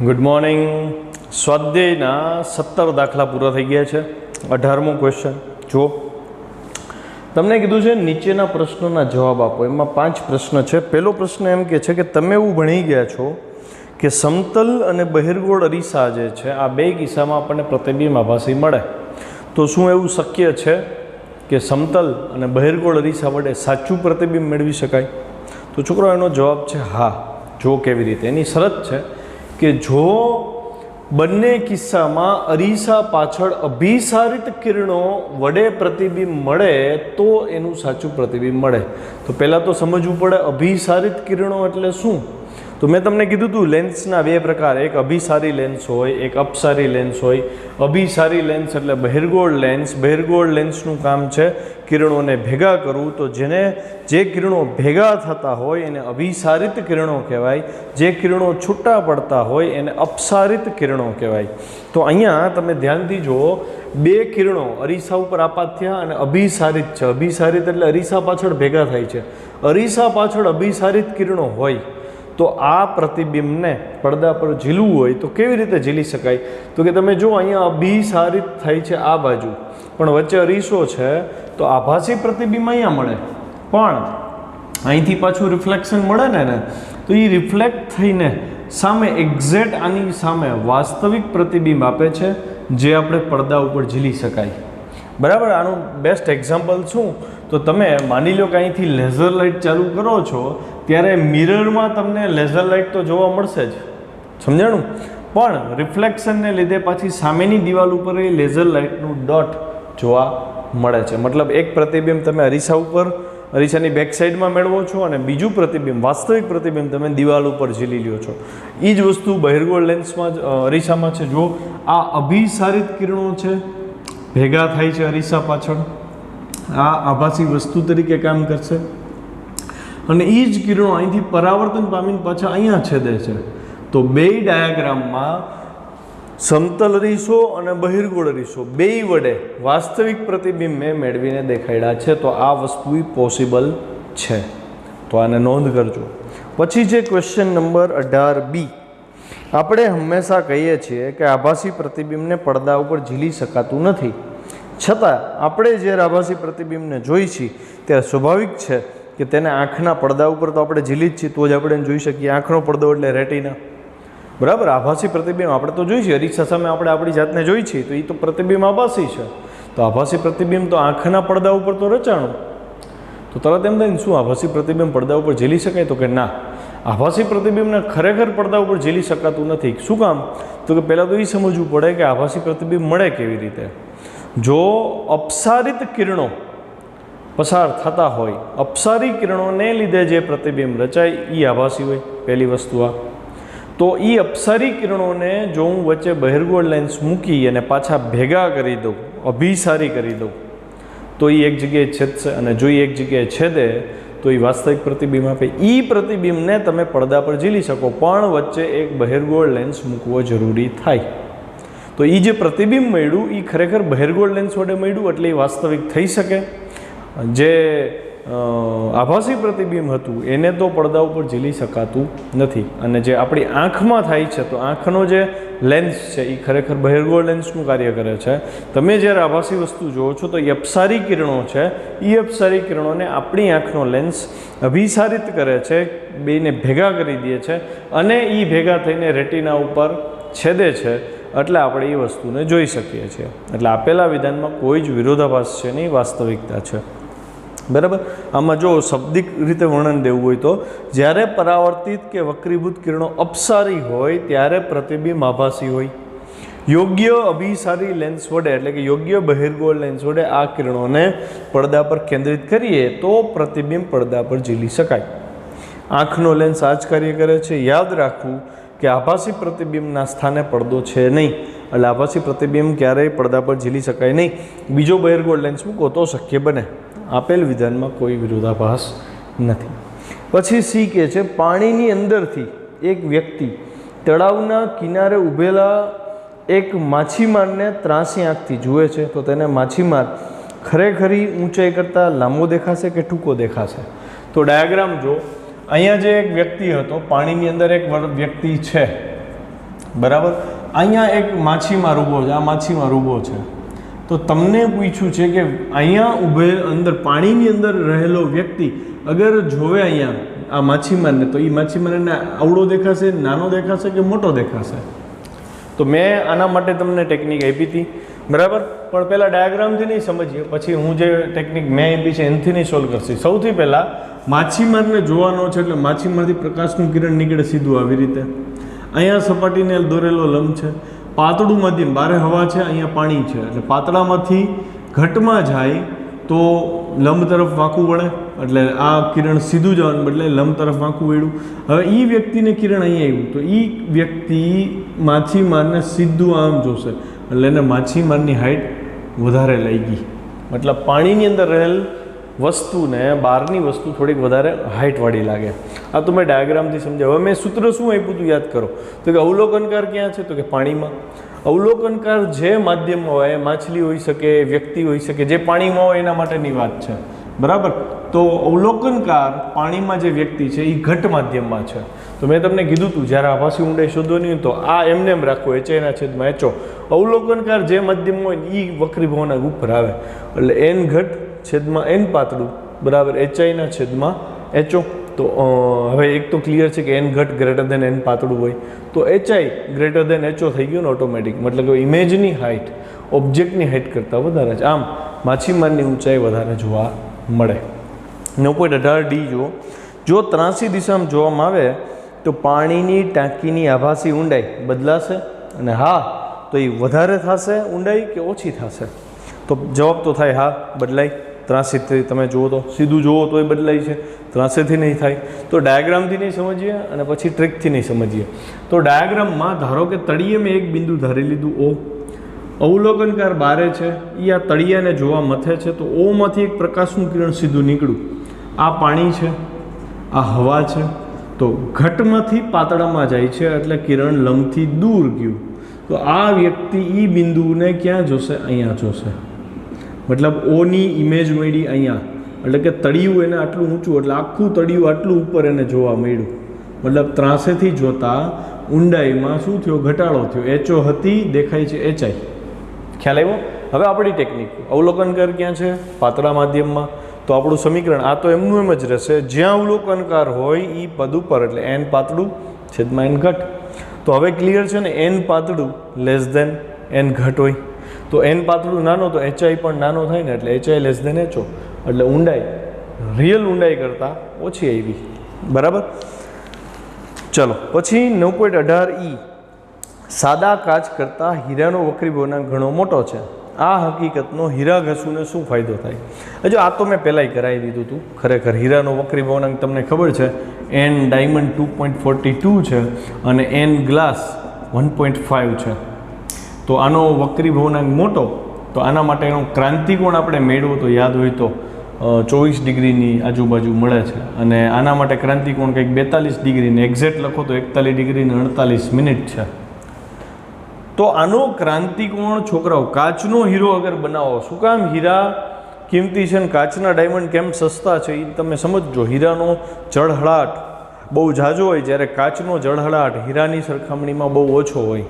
Good morning. સ્વાધ્યાયના 17 દાખલા પૂરા થઈ ગયા છે. 18મો ક્વેશ્ચન જો તમને કીધું છે નીચેના પ્રશ્નોના જવાબ આપો. એમાં 5 પ્રશ્ન છે. પહેલો પ્રશ્ન એમ કે છે કે તમે એવું ભણી ગયા છો કે સમતલ અને બહિર્ગોળ અરીસા જે છે આ બે કિસ્સામાં આપણને પ્રતિબિંબ આભાસી મળે. તો શું એવું શક્ય છે કે સમતલ અને બહિર્ગોળ અરીસા વડે સાચું પ્રતિબિંબ મેળવી શકાય? તો છોકરો એનો જવાબ છે હા. જો કેવી રીતે? એની શરત છે કે જો બંને કિસ્સામાં અરીસા પાછળ અભિસારિત કિરણો વડે પ્રતિબિંબ મળે તો એનું સાચું પ્રતિબિંબ મળે. તો પહેલાં તો સમજવું પડે અભિસારિત કિરણો એટલે શું. તો મેં તમને કીધું હતું લેન્સના બે પ્રકાર, એક અભિસારી લેન્સ હોય, એક અપસારી લેન્સ હોય. અભિસારી લેન્સ એટલે બહિર્ગોળ લેન્સ. બહિર્ગોળ લેન્સનું કામ છે કિરણોને ભેગા કરવું. તો જે કિરણો ભેગા થતા હોય એને અભિસારિત કિરણો કહેવાય. જે કિરણો છૂટા પડતા હોય એને અપસારિત કિરણો કહેવાય. તો અહીંયા તમે ધ્યાનથી જુઓ, બે કિરણો અરીસા ઉપર આપાત થયા અને અભિસારિત છે. અભિસારિત એટલે અરીસા પાછળ ભેગા થાય છે. અરીસા પાછળ અભિસારિત કિરણો હોય તો આ પ્રતિબિંબને પડદા પર ઝીલવું હોય તો કેવી રીતે ઝીલી શકાય? તો કે તમે જો અહીંયા અભિસારિત થાય છે આ બાજુ, પણ વચ્ચે અરીસો છે, તો આભાસી પ્રતિબિંબ અહીંયા મળે, પણ અહીંથી પાછું રિફ્લેક્શન મળે ને, તો એ રિફ્લેક્ટ થઈને સામે એક્ઝેક્ટ આની સામે વાસ્તવિક પ્રતિબિંબ આપે છે જે આપણે પડદા ઉપર ઝીલી શકાય. બરાબર. આનું બેસ્ટ એક્ઝામ્પલ શું? તો તમે માની લો કે અહીંથી લેઝર લાઇટ ચાલુ કરો છો ત્યારે મિરરમાં તમને લેઝર લાઇટ તો જોવા મળશે જ, સમજાણું? પણ રિફ્લેક્શનને લીધે પાછી સામેની દિવાલ ઉપર એ લેઝર લાઇટનું ડોટ જોવા મળે છે. મતલબ એક પ્રતિબિંબ તમે અરીસા ઉપર, અરીસાની બેક સાઈડમાં મેળવો છો અને બીજું પ્રતિબિંબ, વાસ્તવિક પ્રતિબિંબ તમે દિવાલ ઉપર ઝીલી લ્યો છો. એ જ વસ્તુ બહિર્ગોળ લેન્સમાં અરીસામાં છે. જો આ અભિસારિત કિરણો છે, ભેગા થાય છે અરીસા પાછળ, આ આભાસી વસ્તુ તરીકે કામ કરશે અને એ જ કિરણો અહીંથી પરાવર્તન પામીને પાછા અહીંયા છેદે છે. તો બે ડાયાગ્રામમાં સમતલ અરીસો અને બહિર્ગોળ અરીસો બે વડે વાસ્તવિક પ્રતિબિંબ મેં મેળવીને દેખાડ્યા છે. તો આ વસ્તુ પોસિબલ છે. તો આને નોંધ કરજો. પછી છે ક્વેશ્ચન નંબર 18B. આપણે હંમેશા કહીએ છીએ કે આભાસી પ્રતિબિંબને પડદા ઉપર ઝીલી શકાતું નથી, છતાં આપણે જ્યારે આભાસી પ્રતિબિંબને જોઈ છીએ ત્યારે સ્વાભાવિક છે કે તેને આંખના પડદા ઉપર તો આપણે ઝીલી જ છીએ, તો જ આપણે એને જોઈ શકીએ. આંખનો પડદો એટલે રેટિના. બરાબર. આભાસી પ્રતિબિંબ આપણે તો જોઈ છીએ, અરીસા સામે આપણે આપણી જાતને જોઈ છીએ, તો એ તો પ્રતિબિંબ આભાસી છે. તો આભાસી પ્રતિબિંબ તો આંખના પડદા ઉપર તો રચાણું. તો તરત એમ થાય ને શું આભાસી પ્રતિબિંબ પડદા ઉપર ઝીલી શકાય? તો કે ના, આભાસી પ્રતિબિંબને ખરેખર પડદા ઉપર ઝીલી શકાતું નથી. શું કામ? તો કે પહેલાં તો એ સમજવું પડે કે આભાસી પ્રતિબિંબ મળે કેવી રીતે. જો અપસારિત કિરણો પસાર થતા હોય, અપસારી કિરણોને લીધે જે પ્રતિબિંબ રચાય એ આભાસી હોય. પહેલી વસ્તુ આ. તો એ અપસારી કિરણોને જો હું વચ્ચે બહિર્ગોળ લેન્સ મૂકી અને પાછા ભેગા કરી દઉં, અભિસારી કરી દઉં, તો એ એક જગ્યાએ છેદશે અને જો એ એક જગ્યાએ છેદે તો એ વાસ્તવિક પ્રતિબિંબ આપે. એ પ્રતિબિંબને તમે પડદા પર ઝીલી શકો, પણ વચ્ચે એક બહિર્ગોળ લેન્સ મૂકવો જરૂરી થાય. તો એ જે પ્રતિબિંબ મળ્યું એ ખરેખર બહિર્ગોળ લેન્સ વડે મળ્યું એટલે એ વાસ્તવિક થઈ શકે. જે આભાસી પ્રતિબિંબ હતું એને તો પડદા ઉપર ઝીલી શકાતું નથી. અને જે આપણી આંખમાં થાય છે, તો આંખનો જે લેન્સ છે એ ખરેખર બહિર્ગોળ લેન્સનું કાર્ય કરે છે. તમે જ્યારે આભાસી વસ્તુ જુઓ છો તો એ અપસારી કિરણો છે, એ અપસારી કિરણોને આપણી આંખનો લેન્સ અભિસારિત કરે છે, બેને ભેગા કરી દે છે અને એ ભેગા થઈને રેટિના ઉપર છેદે છે, એટલે આપણે એ વસ્તુને જોઈ શકીએ છીએ. એટલે આપેલા વિધાનમાં કોઈ જ વિરોધાભાસ છે નહીં, વાસ્તવિકતા છે. બરાબર. આમાં જો શાબ્દિક રીતે વર્ણન દેવું હોય તો જ્યારે પરાવર્તિત કે વક્રીભૂત કિરણો અપસારી હોય ત્યારે પ્રતિબિંબ આભાસી હોય. યોગ્ય અભિસારી લેન્સ વડે એટલે કે યોગ્ય બહિર્ગોળ લેન્સ વડે આ કિરણોને પડદા પર કેન્દ્રિત કરીએ તો પ્રતિબિંબ પડદા પર ઝીલી શકાય. આંખનો લેન્સ આ જ કાર્ય કરે છે. યાદ રાખવું કે આભાસી પ્રતિબિંબના સ્થાને પડદો છે નહીં, એટલે આભાસી પ્રતિબિંબ ક્યારેય પડદા પર ઝીલી શકાય નહીં. બીજો બહિર્ગોળ લેન્સ મૂકો તો શક્ય બને. આપેલ વિધાનમાં કોઈ વિરોધાભાસ નથી. પછી સી કે છે પાણીની અંદરથી એક વ્યક્તિ તળાવના કિનારે ઊભેલા એક માછીમારને ત્રાંસી આંખથી જુએ છે. તો તેને માછીમાર ખરેખરી ઊંચાઈ કરતાં લાંબો દેખાશે કે ટૂંકો દેખાશે? તો ડાયાગ્રામ જો, અહીંયા જે એક વ્યક્તિ હતો, પાણીની અંદર એક વ્યક્તિ છે, બરાબર. અહીંયા એક માછીમાર ઊભો છે, આ માછીમાર ઊભો છે. તો તમને પૂછ્યું છે કે અહીંયા ઊભે અંદર પાણીની અંદર રહેલો વ્યક્તિ અગર જોવે અહીંયા આ માછીમારને, તો એ માછીમારને અવળો દેખાશે, નાનો દેખાશે કે મોટો દેખાશે? તો મેં આના માટે તમને ટેકનિક આપી હતી, બરાબર. પણ પહેલાં ડાયાગ્રામથી નહીં સમજીએ, પછી હું જે ટેકનિક મેં આપી છે એનાથી નહીં સોલ્વ કરશે. સૌથી પહેલાં માછીમારને જોવાનો છે, એટલે માછીમારથી પ્રકાશનું કિરણ નીકળે સીધું આવી રીતે. અહીંયા સપાટીને દોરેલો લંબ છે, પાતળું માધ્યમ, બારે હવા છે, અહીંયા પાણી છે, એટલે પાતળામાંથી ઘટમાં જાય તો લંબ તરફ વાંકું વળે, એટલે આ કિરણ સીધું જવાનું બદલે લંબ તરફ વાંકું વળ્યું. હવે એ વ્યક્તિને કિરણ અહીંયા આવ્યું, તો એ વ્યક્તિ માછીમારને સીધું આમ જોશે, એટલે એને માછીમારની હાઈટ વધારે લાગી. મતલબ પાણીની અંદર રહેલ વસ્તુને બહારની વસ્તુ થોડીક વધારે હાઇટવાળી લાગે. આ તો મેં ડાયાગ્રામથી સમજાવ. હવે મેં સૂત્ર શું આપ્યું હતું યાદ કરો. તો કે અવલોકનકાર ક્યાં છે? તો કે પાણીમાં. અવલોકનકાર જે માધ્યમમાં હોય, માછલી હોઈ શકે, વ્યક્તિ હોઈ શકે, જે પાણીમાં હોય એના માટેની વાત છે, બરાબર. તો અવલોકનકાર પાણીમાં જે વ્યક્તિ છે એ ઘટ માધ્યમમાં છે. તો મેં તમને કીધું હતું જ્યારે આભાસી ઊંડાઈ શોધવાની હોય તો આ એમને એમ રાખો, એચઆઈના છેદમાં એચઓ. અવલોકનકાર જે માધ્યમમાં હોય એ વક્રી ભવનાંક ઉપર આવે, એટલે એન ઘટ છેદમાં એન પાતળું બરાબર એચઆઈના છેદમાં એચઓ. તો હવે એક તો ક્લિયર છે કે એન ઘટ ગ્રેટર દેન એન પાતળું હોય, તો એચઆઈ ગ્રેટર દેન એચઓ થઈ ગયું ને ઓટોમેટિક. મતલબ કે ઇમેજની હાઇટ ઓબ્જેક્ટની હાઇટ કરતાં વધારે છે. આમ માછીમારની ઊંચાઈ વધારે જોવા મળે. 9.18D જો 83 દિશામાં જોવામાં આવે તો પાણીની ટાંકીની આભાસી ઊંડાઈ બદલાશે, અને હા તો એ વધારે થશે ઊંડાઈ કે ઓછી થશે? તો જવાબ તો થાય હા, બદલાય. 83થી તમે જુઓ તો સીધું જુઓ તો એ બદલાય છે, 83થી નહીં થાય. તો ડાયાગ્રામથી નહીં સમજીએ અને પછી ટ્રિકથી નહીં સમજીએ. તો ડાયાગ્રામમાં ધારો કે તળિયે મેં એક બિંદુ ધારી લીધું O, અવલોકનકાર બારે છે, એ આ તળિયાને જોવા મથે છે, તો ઓમાંથી એક પ્રકાશનું કિરણ સીધું નીકળ્યું. આ પાણી છે, આ હવા છે, તો ઘટમાંથી પાતળામાં જાય છે, એટલે કિરણ લંબથી દૂર ગયું. તો આ વ્યક્તિ એ બિંદુને ક્યાં જોશે? અહીંયા જોશે. મતલબ ઓની ઇમેજ મળી અહીંયા, એટલે કે તળિયું એને આટલું ઊંચું, એટલે આખું તળિયું આટલું ઉપર એને જોવા મળ્યું. મતલબ 83થી જોતા ઊંડાઈમાં શું થયો? ઘટાડો થયો. એચઓ હતી, દેખાય છે એચઆઈ. ખ્યાલ આવ્યો? હવે આપણી ટેકનિક, અવલોકનકાર ક્યાં છે? પાતળા માધ્યમમાં. તો આપણું સમીકરણ આ તો એમનું એમ જ રહેશે, જ્યાં અવલોકનકાર હોય એ પદ ઉપર, એટલે એન પાતળું છેદમાં એન ઘટ. તો હવે ક્લિયર છે ને, એન પાતળું લેસ દેન એન ઘટ હોય, તો એન પાતળું નાનો તો એચઆઈ પણ નાનો થાય ને, એટલે એચઆઈ લેસ દેન એચઓ, એટલે ઊંડાઈ રિયલ ઊંડાઈ કરતાં ઓછી આવી, બરાબર. ચલો પછી 9.18E સાદા કાચ કરતાં હીરાનો વક્રી ભવનાંક ઘણો મોટો છે. આ હકીકતનો હીરા ઘસુને શું ફાયદો થાય? હજુ આ તો મેં પહેલાંય કરાવી દીધું હતું. ખરેખર હીરાનો વક્રી ભવનાંક તમને ખબર છે, એન ડાયમંડ 2.42 છે અને એન ગ્લાસ 1.5 છે. તો આનો વક્રી ભવનાંક મોટો, તો આના માટેનો ક્રાંતિકોણ આપણે મેળવો તો યાદ હોય તો 24 ડિગ્રીની આજુબાજુ મળે છે, અને આના માટે ક્રાંતિકોણ કંઈક 42 ડિગ્રીને એક્ઝેક્ટ લખો તો 41 ડિગ્રીને 48 મિનિટ છે. તો આનો ક્રાંતિકોણ છોકરાઓ કાચનો હીરો અગર બનાવો, શું કામ હીરા કિંમતી છે ને કાચના ડાયમંડ કેમ સસ્તા છે એ તમે સમજજો. હીરાનો જળહળાટ બહુ ઝાઝો હોય, જ્યારે કાચનો જળહળાટ હીરાની સરખામણીમાં બહુ ઓછો હોય.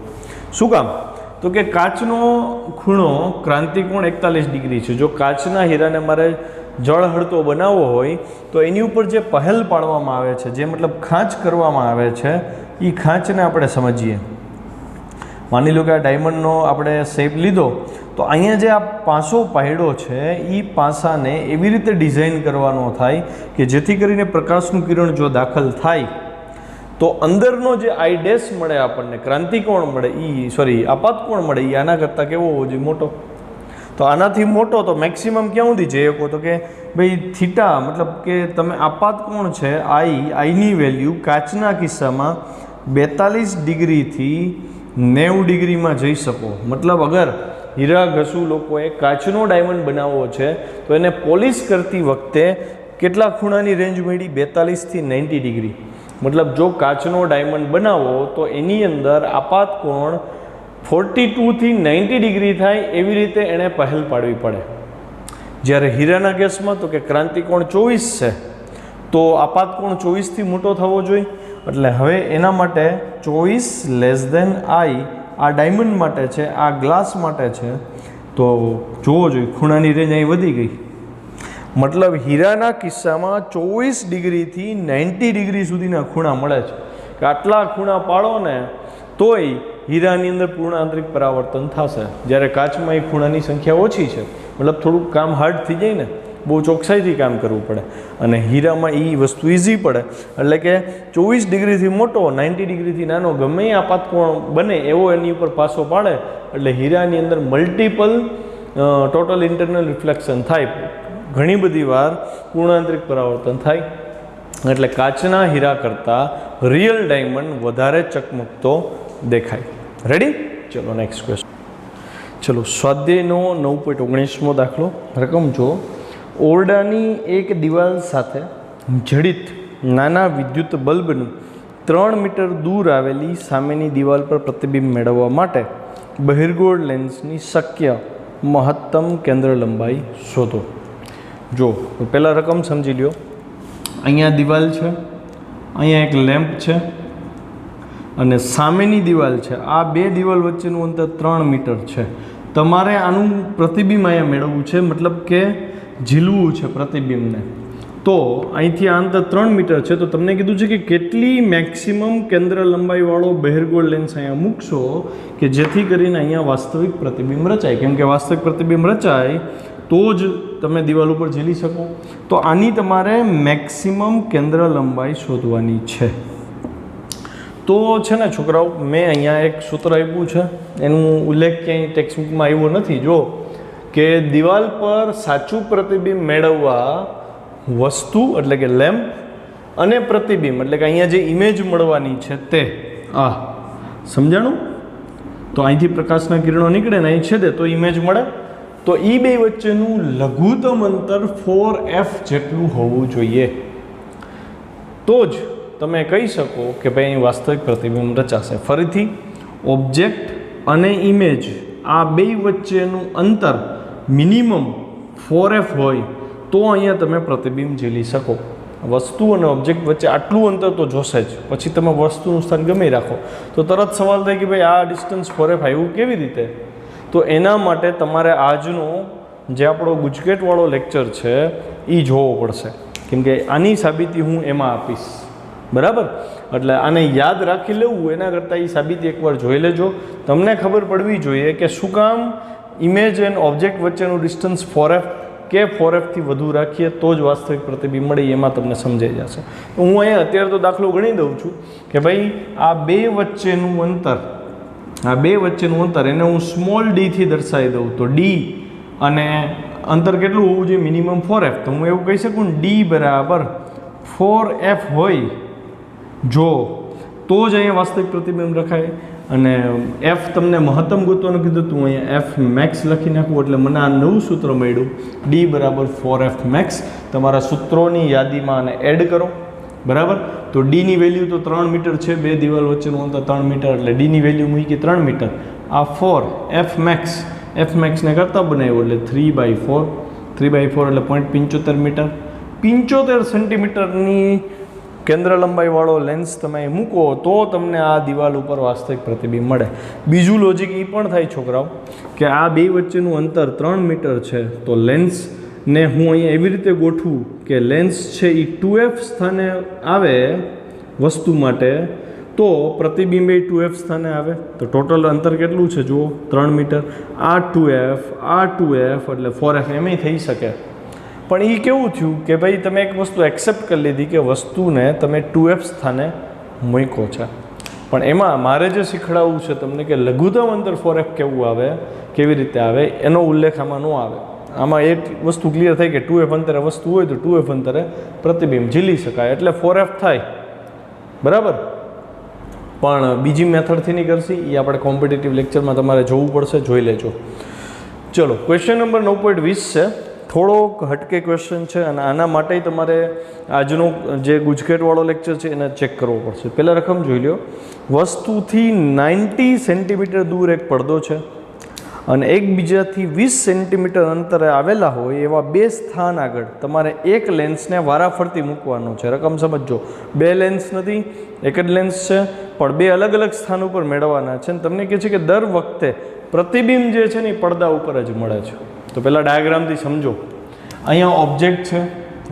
શું કામ? તો કે કાચનો ખૂણો ક્રાંતિકોણ 41 ડિગ્રી છે. જો કાચના હીરાને મારે જળહળતો બનાવવો હોય તો એની ઉપર જે પહેલ પાડવામાં આવે છે, જે મતલબ ખાંચ કરવામાં આવે છે, એ ખાંચને આપણે સમજીએ. માની લો કે આ ડાયમંડનો આપણે શેપ લીધો, તો અહીંયા જે આ પાસો પાડ્યો છે એ પાસાને એવી રીતે ડિઝાઇન કરવાનો થાય કે જેથી કરીને પ્રકાશનું કિરણ જો દાખલ થાય તો અંદરનો જે આઈ ડેશ મળે આપણને, ક્રાંતિકોણ મળે, આપાતકોણ મળે, એ આના કરતાં કેવો હોવો જોઈએ? મોટો. તો આનાથી મોટો તો મેક્સિમમ ક્યાં સુધી જઈ શકો? તો કે ભાઈ થીટા, મતલબ કે તમે આપાતકોણ છે આઈની વેલ્યુ કાચના કિસ્સામાં 42 ડિગ્રીથી 90 ડિગ્રીમાં જઈ શકો. મતલબ અગર હીરા ઘસુ લોકોએ કાચનો ડાયમંડ બનાવવો છે તો એને પોલિશ કરતી વખતે કેટલા ખૂણાની રેન્જ મળી? 42થી 90 ડિગ્રી. મતલબ જો કાચનો ડાયમંડ બનાવો તો એની અંદર આપાતકોણ 42થી 90 ડિગ્રી થાય એવી રીતે એણે પહેલ પાડવી પડે. જ્યારે હીરાના કેસમાં તો કે ક્રાંતિકોણ 24 છે તો આપાતકોણ 24થી મોટો થવો જોઈએ, એટલે હવે એના માટે ચોઈસ લેસ દેન આઈ આ ડાયમંડ માટે છે, આ ગ્લાસ માટે છે. તો જોવો જોઈએ ખૂણાની રેન્જ અહીં વધી ગઈ. મતલબ હીરાના કિસ્સામાં 24 ડિગ્રીથી 90 ડિગ્રી સુધીના ખૂણા મળે છે. કે આટલા ખૂણા પાડો ને તોય હીરાની અંદર પૂર્ણ આંતરિક પરાવર્તન થશે. જ્યારે કાચમાં એ ખૂણાની સંખ્યા ઓછી છે, મતલબ થોડુંક કામ હાર્ડ થઈ જાય ને, બહુ ચોકસાઈથી કામ કરવું પડે. અને હીરામાં એ વસ્તુ ઇઝી પડે. એટલે કે 24 ડિગ્રીથી મોટો 90 ડિગ્રીથી નાનો ગમે એ આપાતકોણ બને એવો એની ઉપર પાસો પાડે એટલે હીરાની અંદર મલ્ટિપલ ટોટલ ઇન્ટરનલ રિફ્લેક્શન થાય. ઘણી બધી વાર પૂર્ણાંતરિક પરાવર્તન થાય. એટલે કાચના હીરા કરતાં રિયલ ડાયમંડ વધારે ચકમકતો દેખાય. રેડી? ચલો નેક્સ્ટ ક્વેશ્ચન. ચલો સ્વાધ્યાયનો 9.19મો દાખલો. રકમ જો ઓરડાની એક દિવાલ સાથે જડિત નાના વિદ્યુત બલ્બનું 3 મીટર દૂર આવેલી સામેની દિવાલ પર પ્રતિબિંબ મેળવવા માટે બહિર્ગોળ લેન્સની શક્ય મહત્તમ કેન્દ્ર લંબાઈ શોધો. જો પહેલાં રકમ સમજી લ્યો. અહીંયા દિવાલ છે, અહીંયા એક લેમ્પ છે અને સામેની દિવાલ છે. આ બે દિવાલ વચ્ચેનું અંતર 3 મીટર છે. તમારે આનું પ્રતિબિંબ અહીંયા મેળવવું છે, મતલબ કે ઝીલવું છે પ્રતિબિંબને. તો અહીંથી આ અંતર 3 મીટર છે. તો તમને કીધું છે કે કેટલી મેક્સિમમ કેન્દ્ર લંબાઈવાળો બહિર્ગોળ લેન્સ અહીંયા મૂકશો કે જેથી કરીને અહીંયા વાસ્તવિક પ્રતિબિંબ રચાય. કેમ કે વાસ્તવિક પ્રતિબિંબ રચાય તો જ તમે દિવાલ ઉપર ઝીલી શકો. તો આની તમારે મેક્સિમમ કેન્દ્ર લંબાઈ શોધવાની છે. તો છે ને છોકરાઓ, મેં અહીંયા એક સૂત્ર આપ્યું છે, એનું ઉલ્લેખ ક્યાંય ટેક્સ્ટબુકમાં આવ્યો નથી. જો કે દિવાલ પર સાચું પ્રતિબિંબ મેળવવા વસ્તુ એટલે કે લેમ્પ અને પ્રતિબિંબ એટલે કે અહીંયા જે ઇમેજ મળવાની છે તે આ સમજાણું. તો અહીંથી પ્રકાશના કિરણો નીકળે ને અહીં છેદે તો ઇમેજ મળે. તો એ બે વચ્ચેનું લઘુત્તમ અંતર 4f જેટલું હોવું જોઈએ. તો જ તમે કહી શકો કે ભાઈ અહીં વાસ્તવિક પ્રતિબિંબ રચાશે. ફરીથી ઓબ્જેક્ટ અને ઇમેજ આ બે વચ્ચેનું અંતર મિનિમમ 4f હોય તો અહીંયા તમે પ્રતિબિંબ ઝીલી શકો. વસ્તુ અને ઓબ્જેક્ટ વચ્ચે આટલું અંતર તો જોશે જ. પછી તમે વસ્તુનું સ્થાન ગમે રાખો તો તરત સવાલ થાય કે ભાઈ આ ડિસ્ટન્સ 4f આવ્યું કેવી રીતે? તો એના માટે તમારે આજનો જે આપણો ગુજકેટવાળો લેક્ચર છે એ જોવો પડશે. કેમ કે આની સાબિતી હું એમાં આપીશ. બરાબર? એટલે આને યાદ રાખી લેવું એના કરતાં એ સાબિતી એકવાર જોઈ લેજો. તમને ખબર પડવી જોઈએ કે શું કામ ઇમેજ એન્ડ ઓબ્જેક્ટ વચ્ચેનું ડિસ્ટન્સ 4f કે 4fથી વધુ રાખીએ તો જ વાસ્તવિક પ્રતિબિંબ મળે. એમાં તમને સમજાઈ જશે. હું અહીંયા અત્યારે તો દાખલો ગણી દઉં છું કે ભાઈ આ બે વચ્ચેનું અંતર એને હું સ્મોલ ડીથી દર્શાવી દઉં તો ડી અને અંતર કેટલું હોવું જોઈએ? Minimum 4f. તો હું એવું કહી શકું ડી બરાબર 4f હોય જો તો જ અહીંયા વાસ્તવિક પ્રતિબિંબ રખાય. અને એફ તમને મહત્તમ ગોતવાનું કીધું તું, અહીંયા એફ મેક્સ લખી નાખવું એટલે મને આ નવું સૂત્ર મળ્યું ડી બરાબર 4f મેક્સ. તમારા સૂત્રોની યાદીમાં આને એડ કરો. બરાબર? તો ડીની વેલ્યુ તો 3 મીટર છે. બે દિવાલ વચ્ચેનું અંતર 3 મીટર એટલે ડીની વેલ્યુ મૂકી 3 મીટર. આ 4 એફ મેક્સને કરતાં બનાવ્યું એટલે 3/4 એટલે 0.75 મીટર. 75 સેન્ટીમીટરની કેન્દ્ર લંબાઈવાળો લેન્સ તમે મૂકો તો તમને આ દિવાલ ઉપર વાસ્તવિક પ્રતિબિંબ મળે. બીજું લોજિક એ પણ થાય છોકરાઓ કે આ બે વચ્ચેનું અંતર 3 મીટર છે તો લેન્સને હું અહીંયા એવી રીતે ગોઠવું કે લેન્સ છે એ 2f સ્થાને આવે વસ્તુ માટે તો પ્રતિબિંબ એ 2f સ્થાને આવે. તો ટોટલ અંતર કેટલું છે જુઓ 3 મીટર. આ 2f એટલે 4f એમય થઈ શકે. પણ એ કેવું થયું કે ભાઈ તમે એક વસ્તુ એક્સેપ્ટ કરી લીધી કે વસ્તુને તમે 2f સ્થાને મૂક્યો છે. પણ એમાં મારે જે શીખડાવવું છે તમને કે લઘુત્તમ અંતર 4f કેવું આવે, કેવી રીતે આવે એનો ઉલ્લેખ આમાં ન આવે. આમાં એક વસ્તુ ક્લિયર થાય કે 2f અંતરે વસ્તુ હોય તો 2f અંતરે પ્રતિબિંબ ઝીલી શકાય એટલે 4f થાય. બરાબર? પણ બીજી મેથડથી નહીં કરશે એ આપણે કોમ્પિટિટિવ લેક્ચરમાં તમારે જોવું પડશે, જોઈ લેજો. ચલો ક્વેશ્ચન નંબર 9.20 છે. થોડોક હટકે ક્વેશ્ચન છે અને આના માટે તમારે આજનો જે ગુજકેટવાળો લેક્ચર છે એને ચેક કરવો પડશે. પહેલાં રકમ જોઈ લો. વસ્તુથી 90 સેન્ટીમીટર દૂર એક પડદો છે અને એકબીજાથી 20 સેન્ટીમીટર અંતરે આવેલા હોય એવા બે સ્થાન આગળ તમારે એક લેન્સને વારાફરતી મૂકવાનો છે. રકમ સમજો, બે લેન્સ નથી, એક જ લેન્સ છે, પણ બે અલગ અલગ સ્થાન ઉપર મેળવવાના છે. અને તમને કહે છે કે દર વખતે પ્રતિબિંબ જે છે ને એ પડદા ઉપર જ મળે છે. તો પહેલાં ડાયાગ્રામથી સમજો. અહીંયા ઓબ્જેક્ટ છે,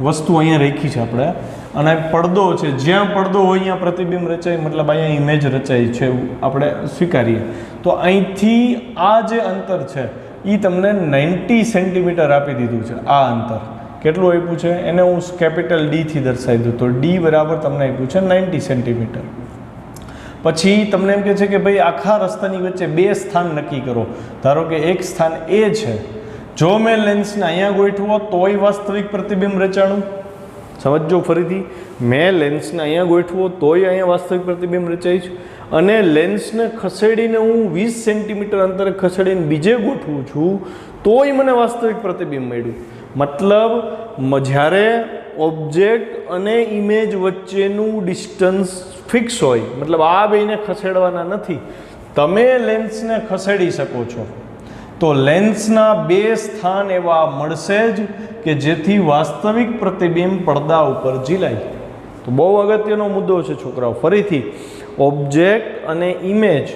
વસ્તુ અહીંયા રાખી છે આપણે, અને પડદો છે. જ્યાં પડદો હોય અહીંયા પ્રતિબિંબ રચાય, મતલબ અહીંયા ઇમેજ રચાય છે એવું આપણે સ્વીકારીએ. તો અહીંથી આ જે અંતર છે એ તમને 90 સેન્ટીમીટર આપી દીધું છે. આ અંતર કેટલું આપ્યું છે એને હું કેપિટલ ડી થી દર્શાવી દઉં. તો ડી બરાબર તમને આપ્યું છે 90 સેન્ટીમીટર. પછી તમને એમ કહે છે કે ભાઈ આખા રસ્તાની વચ્ચે બે સ્થાન નક્કી કરો. ધારો કે એક સ્થાન એ છે, જો મેં લેન્સને અહીંયા ગોઠવો તોય વાસ્તવિક પ્રતિબિંબ રચાણું. સમજો ફરીથી, મેં લેન્સને અહીંયા ગોઠવો તોય અહીંયા વાસ્તવિક પ્રતિબિંબ રચાય છે, અને લેન્સને ખસેડીને હું 20 સેન્ટીમીટર અંતરે ખસેડીને બીજે ગોઠવું છું તોય મને વાસ્તવિક પ્રતિબિંબ મળ્યું. મતલબ જ્યારે ઓબ્જેક્ટ અને ઇમેજ વચ્ચેનું ડિસ્ટન્સ ફિક્સ હોય, મતલબ આ બેને ખસેડવાના નથી, તમે લેન્સને ખસેડી શકો છો તો લેન્સના બે સ્થાન એવા મળશે જ કે જેથી વાસ્તવિક પ્રતિબિંબ પડદા ઉપર ઝીલાય. તો બહુ અગત્યનો મુદ્દો છે છોકરાઓ. ફરીથી, ઓબ્જેક્ટ અને ઇમેજ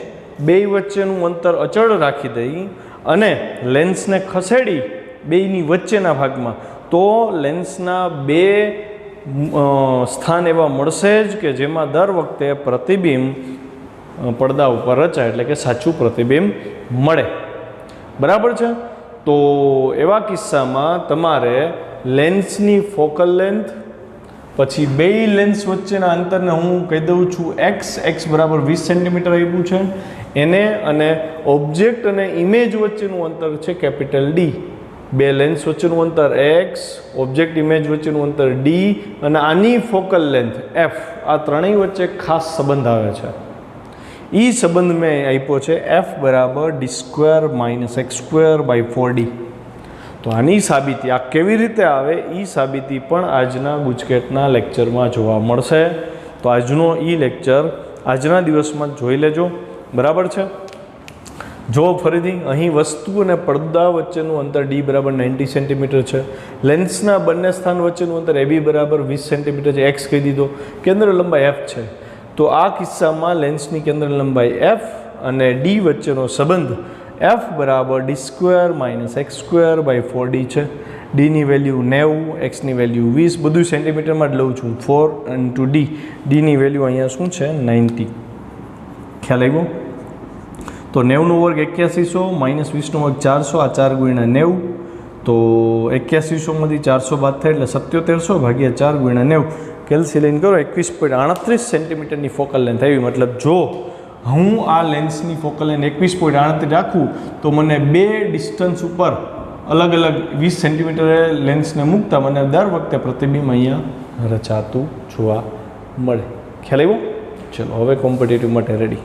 બે વચ્ચેનું અંતર અચળ રાખી દઈ અને લેન્સને ખસેડી બેયની વચ્ચેના ભાગમાં, તો લેન્સના બે સ્થાન એવા મળશે જ કે જેમાં દર વખતે પ્રતિબિંબ પડદા ઉપર રચાય, એટલે કે સાચું પ્રતિબિંબ મળે. બરાબર છે? તો એવા કિસ્સામાં તમારે લેન્સની ફોકલ લેન્થ, પછી બે લેન્સ વચ્ચેના અંતરને હું કહી દઉં છું એક્સ બરાબર 20 સેન્ટીમીટર આપ્યું છે એને, અને ઓબ્જેક્ટ અને ઇમેજ વચ્ચેનું અંતર છે કેપિટલ ડી. બે લેન્સ વચ્ચેનું અંતર એક્સ, ઓબ્જેક્ટ ઇમેજ વચ્ચેનું અંતર ડી, અને આની ફોકલ લેન્થ એફ. આ ત્રણેય વચ્ચે ખાસ સંબંધ આવે છે. એ સંબંધ મેં આપ્યો છે એફ બરાબર d² - x²/4d. તો આની સાબિતી આ કેવી રીતે આવે એ સાબિતી પણ આજના ગુજકેટના લેક્ચરમાં જોવા મળશે. તો આજનો લેક્ચર આજના દિવસમાં જોઈ લેજો. બરાબર છે? જો ફરીથી અહીં વસ્તુ અને પડદા વચ્ચેનું અંતર ડી બરાબર 90 સેન્ટીમીટર છે. લેન્સના બંને સ્થાન વચ્ચેનું અંતર એબી બરાબર 20 સેન્ટીમીટર છે. એક્સ કહી દીધો. કેન્દ્ર લંબાઈ એફ છે. તો આ કિસ્સામાં લેન્સની કેન્દ્ર લંબાઈ એફ અને ડી વચ્ચેનો સંબંધ એફ બરાબર d² - x²/4d છે. ડીની વેલ્યુ 90, એક્સની વેલ્યુ 20, બધું સેન્ટીમીટરમાં જ લઉં છું. 4 × d. ડીની વેલ્યુ અહીંયા શું છે 90. ખ્યાલ આવ્યો? તો 90નો વર્ગ 8100 - 20નો વર્ગ 400, આ 4 × 90. તો 8100માંથી 400 બાદ થાય એટલે 7700 ભાગ્યા 4 × 90. કેલ્ક્યુલેટ કરો, 21.38 સેન્ટીમીટરની ફોકલ લેન્થ આવી. મતલબ જો હું આ લેન્સની ફોકલ લેન્થ 21.38 રાખું તો મને બે ડિસ્ટન્સ ઉપર અલગ અલગ 20 સેન્ટીમીટરે લેન્સને મૂકતા મને દર વખતે પ્રતિબિંબ અહીંયા રચાતું જોવા મળે. ખ્યાલ આવ્યો? ચલો હવે કોમ્પિટિટિવ માટે રેડી.